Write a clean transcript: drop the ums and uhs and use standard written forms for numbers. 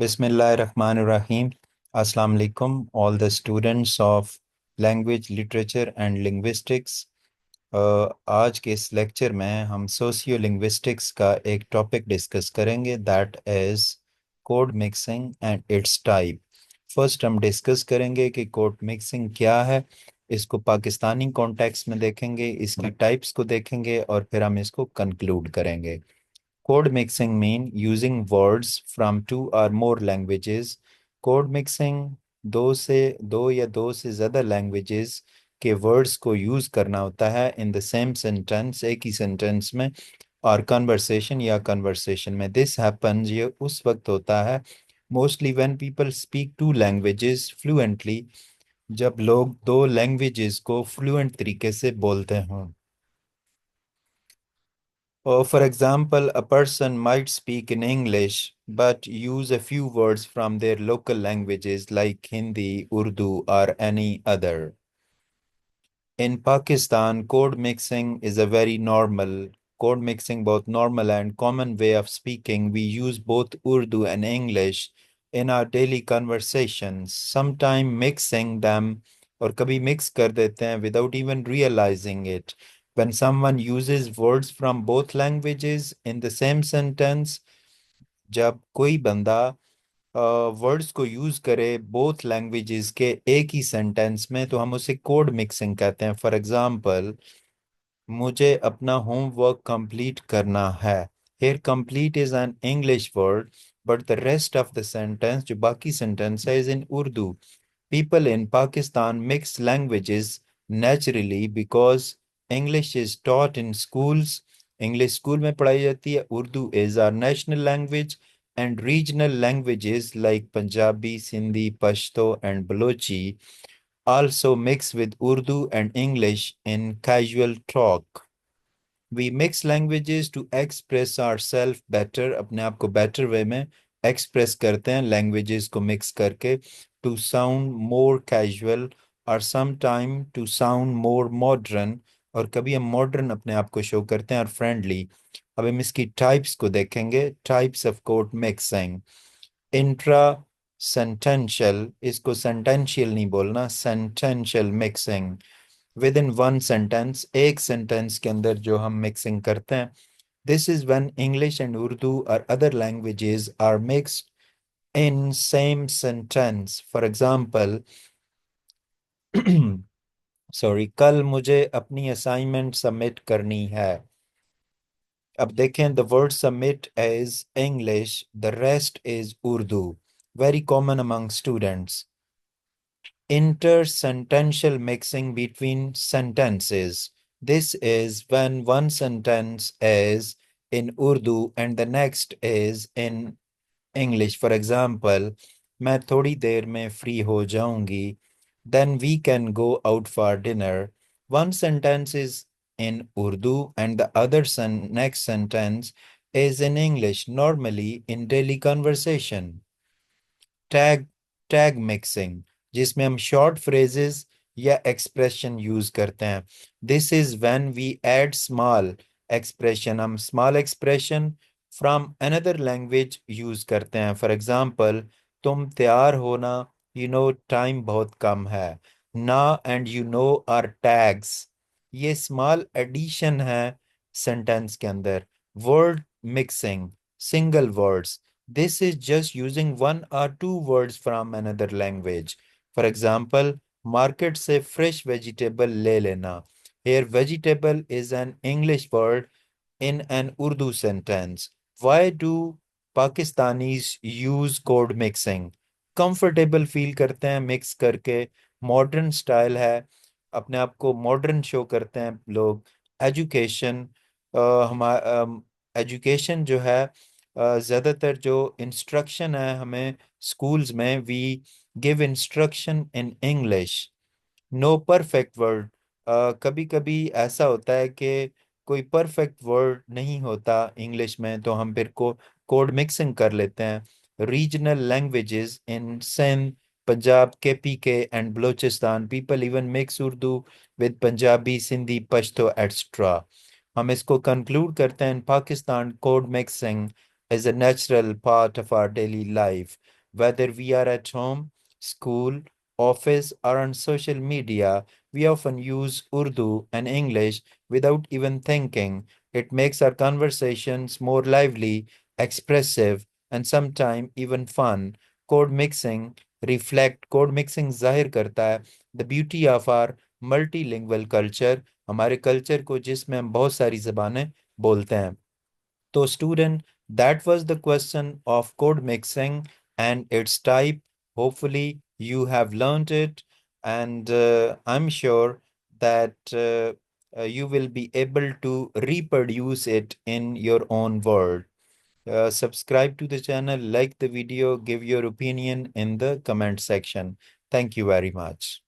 Bismillahirrahmanirrahim. Assalamu alaikum, all the students of language, literature and linguistics. आज के इस lecture में हम सोशियो लिंग्विस्टिक्स का एक टॉपिक डिस्कस करेंगे that is code mixing and it's type. First हम डिस्कस करेंगे कि कोड मिक्सिंग क्या है, इसको पाकिस्तानी कॉन्टेक्स्ट में देखेंगे, इसकी टाइप्स को देखेंगे और फिर हम इसको कंक्लूड करेंगे। Code mixing mean using words from two or more languages. Code mixing दो या दो से ज़्यादा languages के words को use करना होता है in the same sentence, एक ही sentence में, और conversation या conversation में। This happens, ये उस वक्त होता है mostly when people speak two languages fluently, जब लोग दो languages को fluent तरीके से बोलते हों। Or for example, a person might speak in English but use a few words from their local languages like Hindi, Urdu, or any other. In Pakistan, code mixing is a very normal, code mixing both normal and common way of speaking. We use both Urdu and English in our daily conversations, sometimes mixing them और कभी mix कर देते हैं without even realizing it. When someone uses words from both languages in the same sentence, जब कोई बंदा words को use करे बोथ लैंग्वेजेस के एक ही सेंटेंस में, तो हम उसे कोड मिक्सिंग कहते हैं। फॉर एग्जांपल, मुझे अपना होमवर्क कंप्लीट करना है। Here complete is an English word, but the rest of the sentence, जो बाकी सेंटेंस है, is in Urdu. People in Pakistan mix languages naturally because English is taught in schools. English school में पढ़ाई जाती है। Urdu is our national language and regional languages like Punjabi, Sindhi, Pashto, and Balochi also mix with Urdu and English in casual talk. We mix languages to express ourselves better, अपने आप को better way में express करते हैं languages को mix करके, to sound more casual और sometime to sound more modern, और कभी हम modern अपने आप को show करते हैं और friendly। अब हम इसकी types को देखेंगे, types of code mixing। Intra sentential, इसको सेंटेंशियल नहीं बोलना, sentential mixing. Within one sentence, एक सेंटेंस के अंदर जो हम मिक्सिंग करते हैं, this is when English and Urdu और other languages are mixed in same sentence. For example, sorry, कल मुझे अपनी असाइनमेंट सबमिट करनी है। अब देखें, the word submit is English, the rest is Urdu, very common among students. Intersentential mixing between sentences. This is when one sentence is in Urdu and the next is in English. For example, मैं थोड़ी देर में free हो जाऊंगी, then we can go out for dinner. One sentence is in Urdu and the other next sentence is in English, normally in daily conversation. Tag mixing, जिसमें हम short phrases या expression use करते हैं। This is when we add small expression, हम small expression from another language use करते हैं। For example, तुम तैयार होना, यू नो टाइम बहुत कम है। ना and you know are tags, ये स्मॉल एडिशन है सेंटेंस के अंदर। Word mixing, single words, this is just using one or two words from another language. For example, market से fresh vegetable ले लेना. Here vegetable is an English word in an Urdu sentence. Why do Pakistanis use code mixing? Comfortable feel करते हैं mix करके, modern style है, अपने आप को modern show करते हैं लोग। Education, हमारा एजुकेशन जो है, ज़्यादातर जो इंस्ट्रक्शन है हमें स्कूल्स में, we give instruction in English, no perfect word. कभी कभी ऐसा होता है कि कोई परफेक्ट वर्ड नहीं होता इंग्लिश में, तो हम फिर को कोड मिक्सिंग कर लेते हैं। Regional languages in Sindh, Punjab, KPK and Balochistan, people even mix Urdu with Punjabi, Sindhi, Pashto etcetera. हम इसको कंक्लूड करते हैं, in Pakistan code mixing is a natural part of our daily life. Whether we are at home, school, office, or on social media, we often use Urdu and English without even thinking. It makes our conversations more lively, expressive, and sometimes even fun. Code mixing जाहिर करता है the beauty of our multilingual culture, हमारे culture को जिसमें हम बहुत सारी ज़बानें बोलते हैं. So, student, that was the question of code mixing and its type. Hopefully, you have learned it, and I'm sure that you will be able to reproduce it in your own word. Subscribe to the channel, like the video, give your opinion in the comment section. Thank you very much.